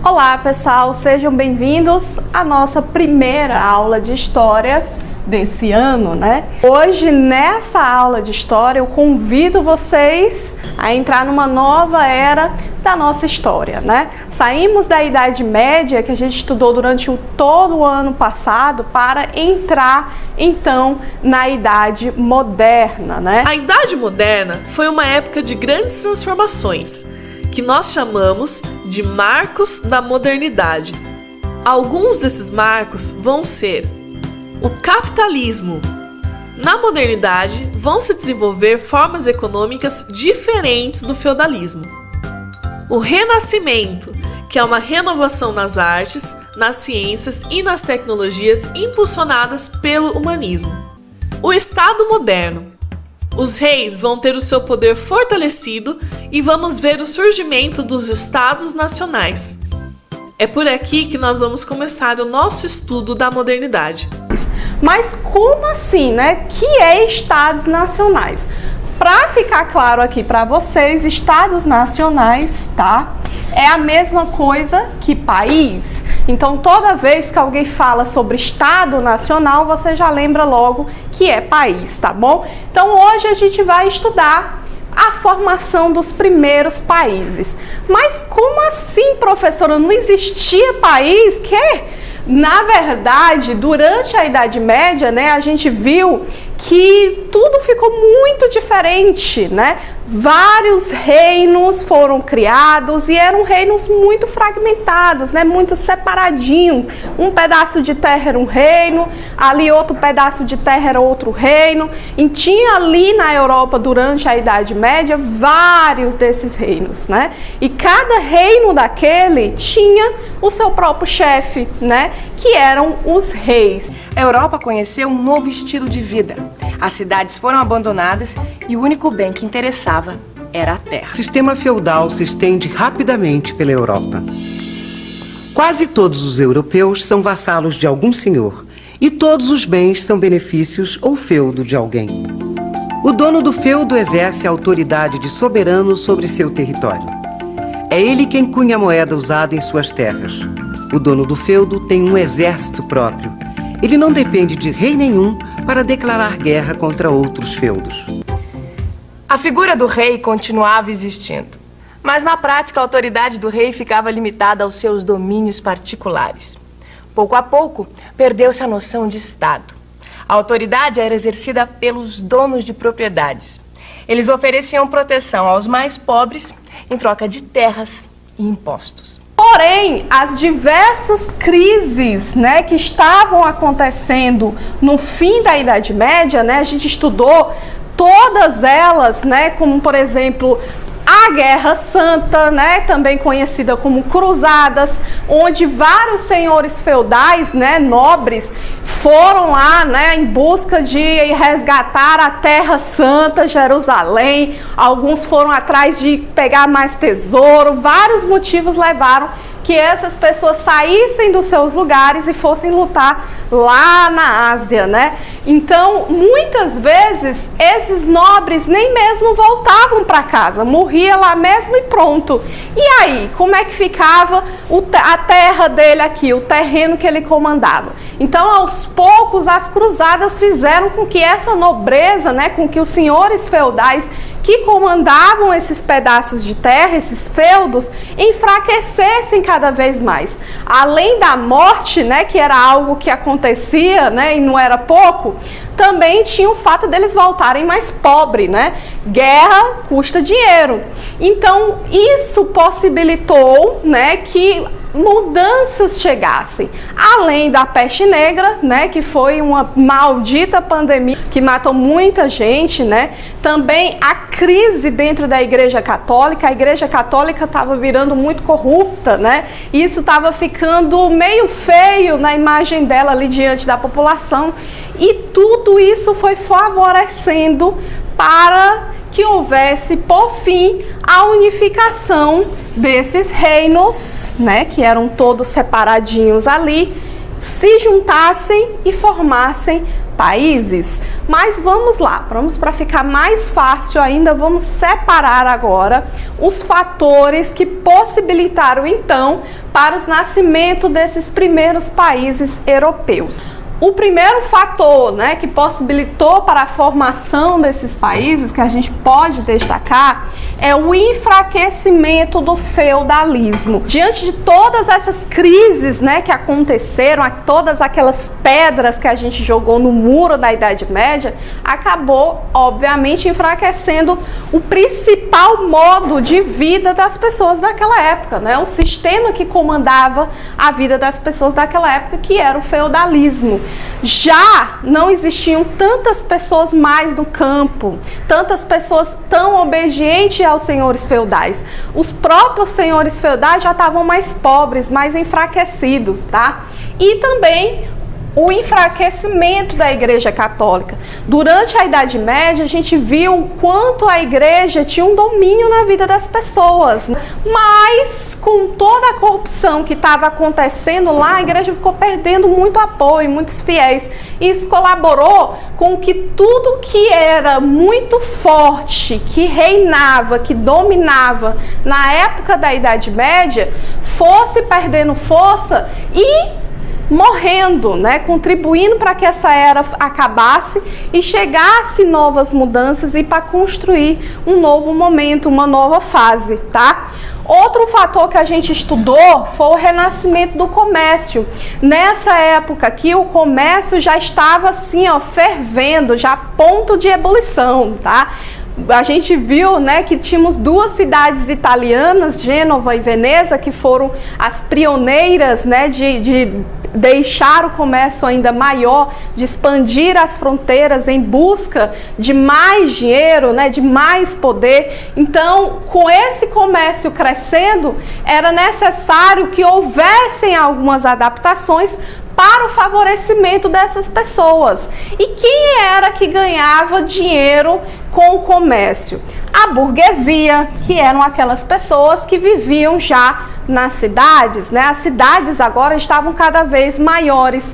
Olá pessoal, sejam bem-vindos à nossa primeira aula de História desse ano, né? Hoje, nessa aula de História, eu convido vocês a entrar numa nova era da nossa história, né? Saímos da Idade Média, que a gente estudou durante todo o ano passado, para entrar, então, na Idade Moderna, né? A Idade Moderna foi uma época de grandes transformações, que nós chamamos de marcos da modernidade. Alguns desses marcos vão ser o capitalismo. Na modernidade, vão se desenvolver formas econômicas diferentes do feudalismo. O Renascimento, que é uma renovação nas artes, nas ciências e nas tecnologias impulsionadas pelo humanismo. O Estado Moderno. Os reis vão ter o seu poder fortalecido e vamos ver o surgimento dos estados nacionais. É por aqui que nós vamos começar o nosso estudo da modernidade. Mas como assim, né? Que é estados nacionais? Para ficar claro aqui para vocês, estados nacionais, tá? É a mesma coisa que país. Então, toda vez que alguém fala sobre Estado Nacional, você já lembra logo que é país, tá bom? Então, hoje a gente vai estudar a formação dos primeiros países. Mas como assim, professora? Não existia país? Na verdade, durante a Idade Média, né, a gente viu que tudo ficou muito diferente, né? Vários reinos foram criados e eram reinos muito fragmentados, né? Muito separadinhos. Um pedaço de terra era um reino, ali outro pedaço de terra era outro reino. E tinha ali na Europa, durante a Idade Média, vários desses reinos, né? E cada reino daquele tinha o seu próprio chefe, né? Que eram os reis. A Europa conheceu um novo estilo de vida. As cidades foram abandonadas e o único bem que interessava era a terra. O sistema feudal se estende rapidamente pela Europa. Quase todos os europeus são vassalos de algum senhor e todos os bens são benefícios ou feudo de alguém. O dono do feudo exerce a autoridade de soberano sobre seu território. É ele quem cunha a moeda usada em suas terras. O dono do feudo tem um exército próprio. Ele não depende de rei nenhum para declarar guerra contra outros feudos. A figura do rei continuava existindo, mas na prática a autoridade do rei ficava limitada aos seus domínios particulares. Pouco a pouco, perdeu-se a noção de Estado. A autoridade era exercida pelos donos de propriedades. Eles ofereciam proteção aos mais pobres em troca de terras e impostos. Porém, as diversas crises, né, que estavam acontecendo no fim da Idade Média, né, a gente estudou todas elas, né, como por exemplo a Guerra Santa, né, também conhecida como Cruzadas, onde vários senhores feudais, né, nobres, foram lá, né, em busca de resgatar a Terra Santa, Jerusalém. Alguns foram atrás de pegar mais tesouro. Vários motivos levaram que essas pessoas saíssem dos seus lugares e fossem lutar lá na Ásia, né? Então, muitas vezes, esses nobres nem mesmo voltavam para casa, morria lá mesmo e pronto. E aí, como é que ficava a terra dele aqui, o terreno que ele comandava? Então, aos poucos, as cruzadas fizeram com que essa nobreza, né, com que os senhores feudais que comandavam esses pedaços de terra, esses feudos, enfraquecessem cada vez mais. Além da morte, né, que era algo que acontecia, né, e não era pouco, também tinha o fato deles voltarem mais pobres, né? Guerra custa dinheiro. Então, isso possibilitou, né, que mudanças chegassem. Além da peste negra, né, que foi uma maldita pandemia que matou muita gente, né? Também a crise dentro da Igreja Católica. A Igreja Católica estava virando muito corrupta, né? E isso estava ficando meio feio na imagem dela ali diante da população. E tudo isso foi favorecendo para que houvesse, por fim, a unificação desses reinos, né, que eram todos separadinhos ali, se juntassem e formassem países. Mas vamos lá, para ficar mais fácil ainda, vamos separar agora os fatores que possibilitaram então para o nascimento desses primeiros países europeus. O primeiro fator, né, que possibilitou para a formação desses países, que a gente pode destacar, é o enfraquecimento do feudalismo. Diante de todas essas crises, né, que aconteceram, todas aquelas pedras que a gente jogou no muro da Idade Média, acabou, obviamente, enfraquecendo o principal modo de vida das pessoas daquela época, né, o sistema que comandava a vida das pessoas daquela época, que era o feudalismo. Já não existiam tantas pessoas mais no campo, tantas pessoas tão obedientes aos senhores feudais. Os próprios senhores feudais já estavam mais pobres, mais enfraquecidos, tá? E também o enfraquecimento da Igreja Católica. Durante a Idade Média, a gente viu o quanto a Igreja tinha um domínio na vida das pessoas. Mas, com toda a corrupção que estava acontecendo lá, a Igreja ficou perdendo muito apoio, muitos fiéis. Isso colaborou com que tudo que era muito forte, que reinava, que dominava na época da Idade Média, fosse perdendo força e morrendo, né, contribuindo para que essa era acabasse e chegasse novas mudanças e para construir um novo momento, uma nova fase, tá? Outro fator que a gente estudou foi o renascimento do comércio. Nessa época aqui, o comércio já estava assim, ó, fervendo, já a ponto de ebulição, tá? A gente viu, né, que tínhamos duas cidades italianas, Gênova e Veneza, que foram as pioneiras, né, de deixar o comércio ainda maior, de expandir as fronteiras em busca de mais dinheiro, né, de mais poder. Então, com esse comércio crescendo, era necessário que houvessem algumas adaptações para o favorecimento dessas pessoas. E quem era que ganhava dinheiro com o comércio? A burguesia, que eram aquelas pessoas que viviam já nas cidades, né? As cidades agora estavam cada vez maiores.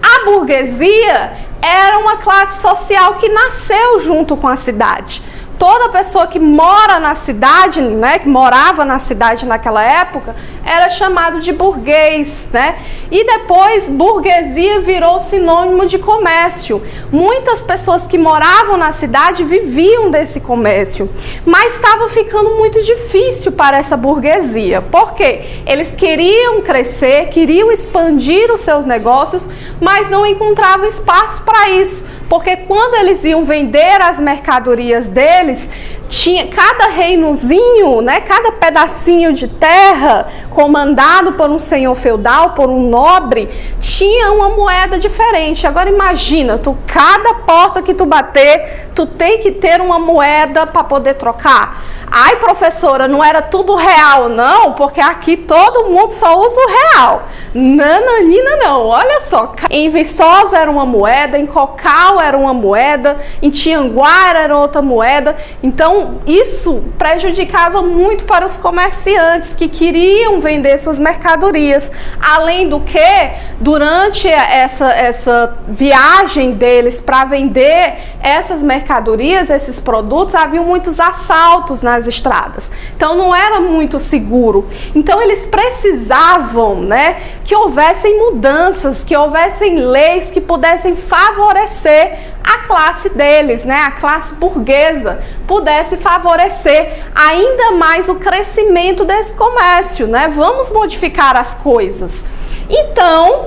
A burguesia era uma classe social que nasceu junto com a cidade. Toda pessoa que mora na cidade, né, que morava na cidade naquela época, era chamado de burguês, né? E depois, burguesia virou sinônimo de comércio. Muitas pessoas que moravam na cidade viviam desse comércio, mas estava ficando muito difícil para essa burguesia. Por quê? Eles queriam crescer, queriam expandir os seus negócios, mas não encontravam espaço para isso. Porque quando eles iam vender as mercadorias deles, tinha cada reinozinho, né, cada pedacinho de terra comandado por um senhor feudal, por um nobre, tinha uma moeda diferente. Agora imagina, cada porta que tu bater, tu tem que ter uma moeda para poder trocar. Ai, professora, não era tudo real, não, porque aqui todo mundo só usa o real. Nananina não, olha só. Em Viçosa era uma moeda, em Cocal era uma moeda, em Tianguá era outra moeda. Então, isso prejudicava muito para os comerciantes que queriam vender suas mercadorias. Além do que, durante essa viagem deles para vender essas mercadorias, esses produtos, havia muitos assaltos nas estradas. Então, não era muito seguro. Então, eles precisavam, né, que houvessem mudanças, que houvessem leis que pudessem favorecer a classe deles, né, a classe burguesa, pudesse favorecer ainda mais o crescimento desse comércio, né? Vamos modificar as coisas. Então,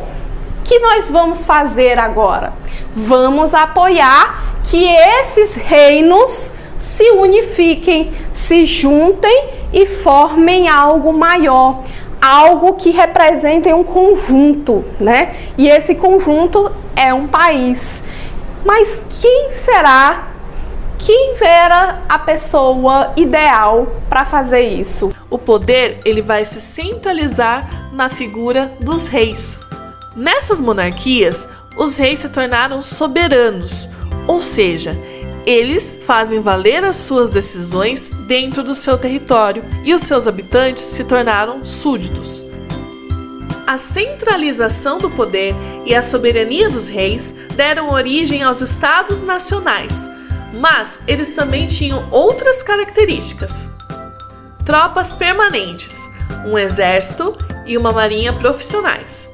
o que nós vamos fazer agora? Vamos apoiar que esses reinos se unifiquem, se juntem e formem algo maior, algo que represente um conjunto, né? E esse conjunto é um país. Mas quem será? Quem era a pessoa ideal para fazer isso? O poder, ele vai se centralizar na figura dos reis. Nessas monarquias, os reis se tornaram soberanos, ou seja, eles fazem valer as suas decisões dentro do seu território e os seus habitantes se tornaram súditos. A centralização do poder e a soberania dos reis deram origem aos estados nacionais, mas eles também tinham outras características. Tropas permanentes, um exército e uma marinha profissionais.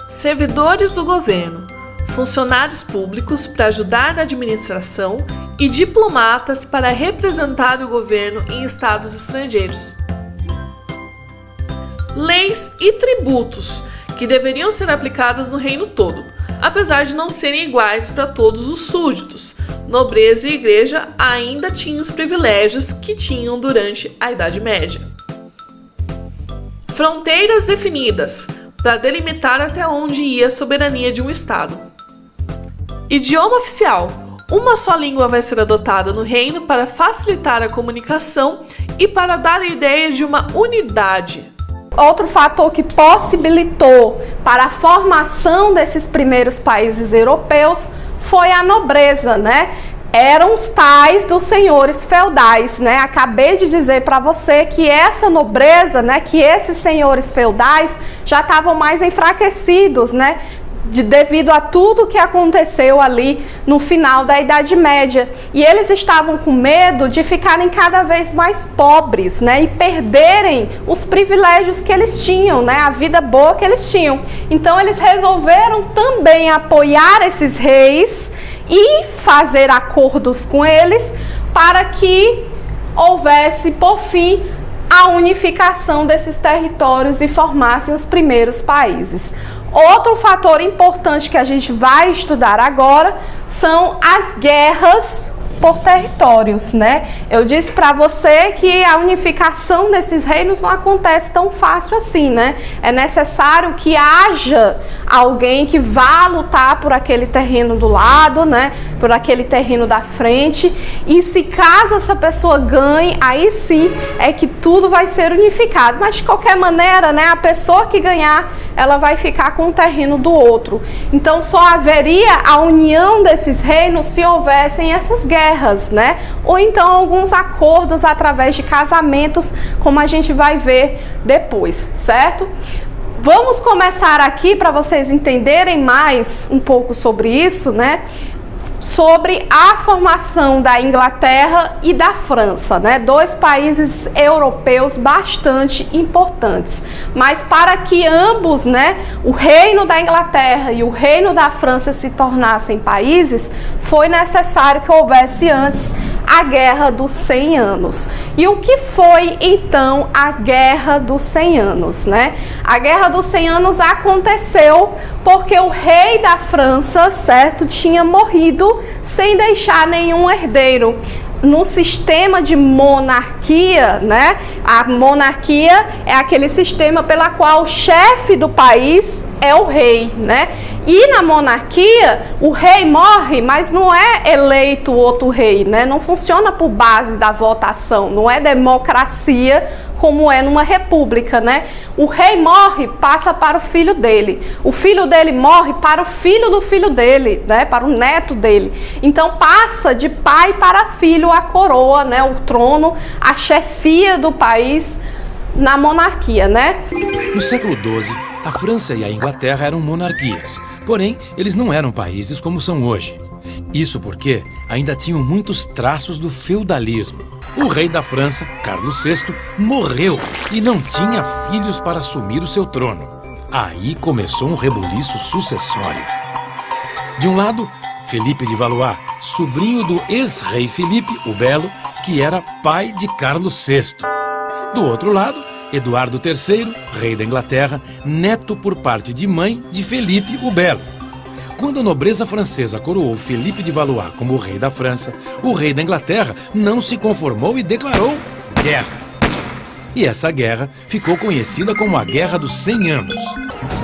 Servidores do governo, funcionários públicos para ajudar na administração e diplomatas para representar o governo em estados estrangeiros. Leis e tributos, que deveriam ser aplicados no reino todo, apesar de não serem iguais para todos os súditos. Nobreza e igreja ainda tinham os privilégios que tinham durante a Idade Média. Fronteiras definidas, para delimitar até onde ia a soberania de um estado. Idioma oficial. Uma só língua vai ser adotada no reino para facilitar a comunicação e para dar a ideia de uma unidade. Outro fator que possibilitou para a formação desses primeiros países europeus foi a nobreza, né? Eram os tais dos senhores feudais, né? Acabei de dizer para você que essa nobreza, né, que esses senhores feudais já estavam mais enfraquecidos, né? Devido a tudo que aconteceu ali no final da Idade Média. E eles estavam com medo de ficarem cada vez mais pobres, né? E perderem os privilégios que eles tinham, né? A vida boa que eles tinham. Então eles resolveram também apoiar esses reis e fazer acordos com eles para que houvesse, por fim, a unificação desses territórios e formassem os primeiros países. Outro fator importante que a gente vai estudar agora são as guerras por territórios, né? Eu disse para você que a unificação desses reinos não acontece tão fácil assim, né? É necessário que haja alguém que vá lutar por aquele terreno do lado, né? Por aquele terreno da frente. E se caso essa pessoa ganhe, aí sim é que tudo vai ser unificado. Mas de qualquer maneira, né? A pessoa que ganhar, ela vai ficar com o terreno do outro. Então só haveria a união desses reinos se houvessem essas guerras, né? Ou então alguns acordos através de casamentos, como a gente vai ver depois, certo? Vamos começar aqui para vocês entenderem mais um pouco sobre isso, né? Sobre a formação da Inglaterra e da França, né? Dois países europeus bastante importantes. Mas para que ambos, né, o reino da Inglaterra e o reino da França se tornassem países, foi necessário que houvesse antes a Guerra dos 100 Anos. E o que foi então a Guerra dos 100 Anos, né? A Guerra dos 100 Anos aconteceu porque o rei da França, certo, tinha morrido sem deixar nenhum herdeiro. No sistema de monarquia, né? A monarquia é aquele sistema pela qual o chefe do país é o rei, né? E na monarquia, o rei morre, mas não é eleito outro rei, né? Não funciona por base da votação, não é democracia como é numa república, né? O rei morre, passa para o filho dele. O filho dele morre para o filho do filho dele, né? Para o neto dele. Então passa de pai para filho a coroa, né? O trono, a chefia do país na monarquia, né? No século XII, a França e a Inglaterra eram monarquias. Porém, eles não eram países como são hoje. Isso porque ainda tinham muitos traços do feudalismo. O rei da França, Carlos VI, morreu e não tinha filhos para assumir o seu trono. Aí começou um rebuliço sucessório. De um lado, Felipe de Valois, sobrinho do ex-rei Filipe o Belo, que era pai de Carlos VI. Do outro lado, Eduardo III, rei da Inglaterra, neto por parte de mãe de Felipe o Belo. Quando a nobreza francesa coroou Felipe de Valois como rei da França, o rei da Inglaterra não se conformou e declarou guerra. E essa guerra ficou conhecida como a Guerra dos 100 Anos.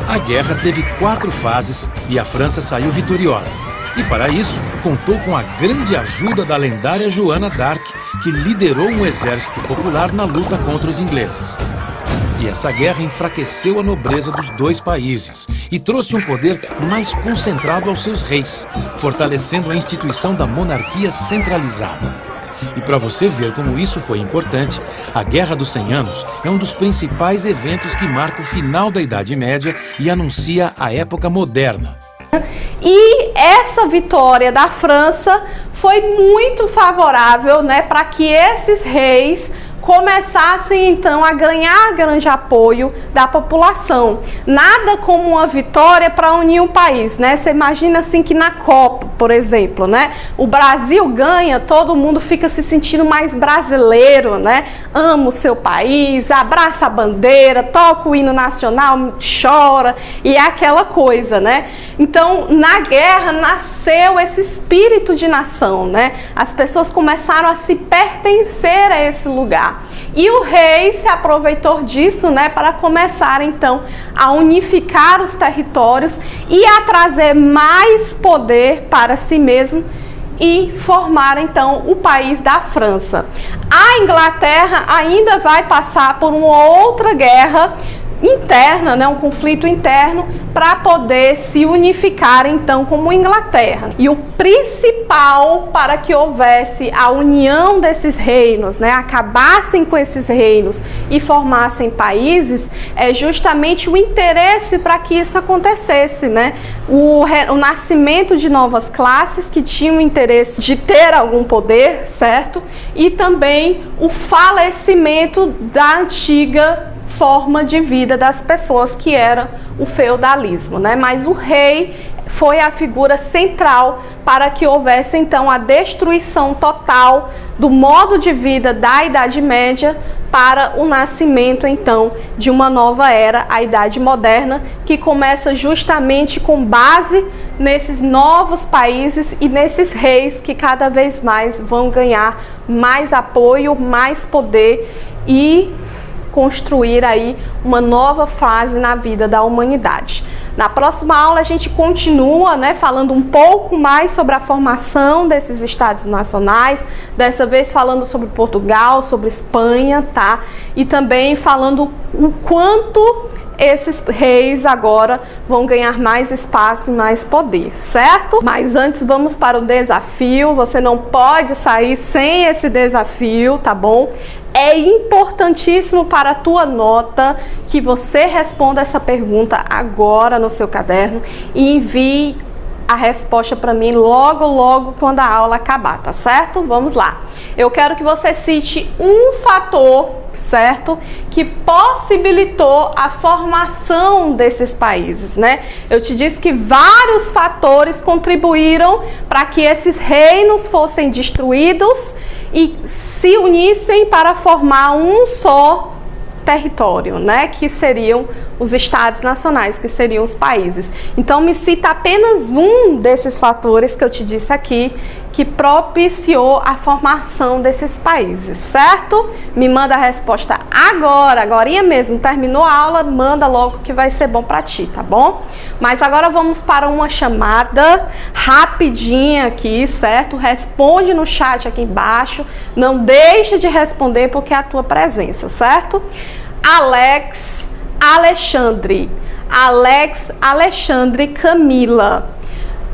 A guerra teve 4 fases e a França saiu vitoriosa. E para isso, contou com a grande ajuda da lendária Joana d'Arc, que liderou um exército popular na luta contra os ingleses. E essa guerra enfraqueceu a nobreza dos dois países e trouxe um poder mais concentrado aos seus reis, fortalecendo a instituição da monarquia centralizada. E para você ver como isso foi importante, a Guerra dos 100 Anos é um dos principais eventos que marca o final da Idade Média e anuncia a época moderna. E essa vitória da França foi muito favorável, né, para que esses reis começassem então a ganhar grande apoio da população. Nada como uma vitória para unir um país, né? Você imagina assim que na Copa, por exemplo, né? O Brasil ganha, todo mundo fica se sentindo mais brasileiro, né? Ama o seu país, abraça a bandeira, toca o hino nacional, chora e é aquela coisa, né? Então, na guerra nasceu esse espírito de nação, né? As pessoas começaram a se pertencer a esse lugar. E o rei se aproveitou disso, né, para começar então a unificar os territórios e a trazer mais poder para si mesmo e formar então o país da França. A Inglaterra ainda vai passar por uma outra guerra interna, né, um conflito interno, para poder se unificar então como Inglaterra. E o principal para que houvesse a união desses reinos, né, acabassem com esses reinos e formassem países, é justamente o interesse para que isso acontecesse, né? O nascimento de novas classes que tinham interesse de ter algum poder, certo? E também o falecimento da antiga forma de vida das pessoas, que era o feudalismo, né? Mas o rei foi a figura central para que houvesse então a destruição total do modo de vida da Idade Média para o nascimento então de uma nova era, a Idade Moderna, que começa justamente com base nesses novos países e nesses reis que cada vez mais vão ganhar mais apoio, mais poder e construir aí uma nova fase na vida da humanidade. Na próxima aula a gente continua, né, falando um pouco mais sobre a formação desses estados nacionais, dessa vez falando sobre Portugal, sobre Espanha, tá? E também falando o quanto esses reis agora vão ganhar mais espaço e mais poder, certo? Mas antes vamos para o desafio. Você não pode sair sem esse desafio, tá bom? É importantíssimo para a tua nota que você responda essa pergunta agora no seu caderno e envie a resposta para mim logo quando a aula acabar, tá certo? Vamos lá. Eu quero que você cite um fator, certo, que possibilitou a formação desses países, né? Eu te disse que vários fatores contribuíram para que esses reinos fossem destruídos e se unissem para formar um só território, né, que seriam os estados nacionais, que seriam os países. Então me cita apenas um desses fatores que eu te disse aqui, que propiciou a formação desses países, certo? Me manda a resposta agorinha mesmo, terminou a aula, manda logo que vai ser bom para ti, tá bom? Mas agora vamos para uma chamada rapidinha aqui, certo? Responde no chat aqui embaixo, não deixa de responder porque é a tua presença, certo? Alex Alexandre Camila,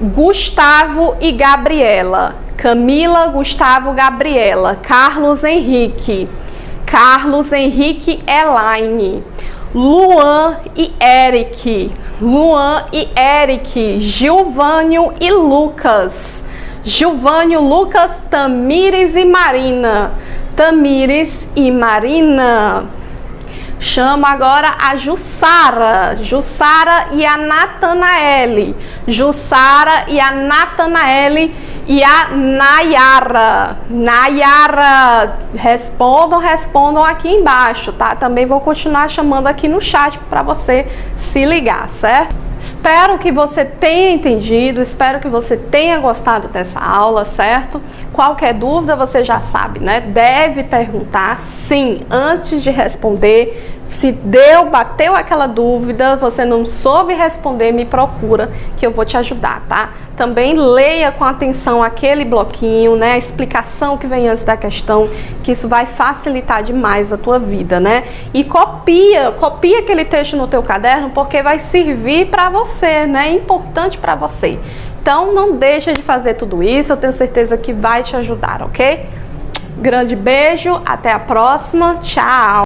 Gustavo e Gabriela, Camila, Gustavo, Gabriela, Carlos Henrique Elaine, Luan e Eric, Gilvânio e Lucas, Tamires e Marina. Chama agora a Jussara e a Natanaele, e a Nayara. Respondam aqui embaixo, tá? Também vou continuar chamando aqui no chat para você se ligar, certo? Espero que você tenha entendido, espero que você tenha gostado dessa aula, certo? Qualquer dúvida você já sabe, né? Deve perguntar, sim, antes de responder. Se bateu aquela dúvida, você não soube responder, me procura que eu vou te ajudar, tá? Também leia com atenção aquele bloquinho, né? A explicação que vem antes da questão, que isso vai facilitar demais a tua vida, né? E copia aquele texto no teu caderno, porque vai servir para você, né? É importante para você. Então, não deixa de fazer tudo isso, eu tenho certeza que vai te ajudar, ok? Grande beijo, até a próxima, tchau!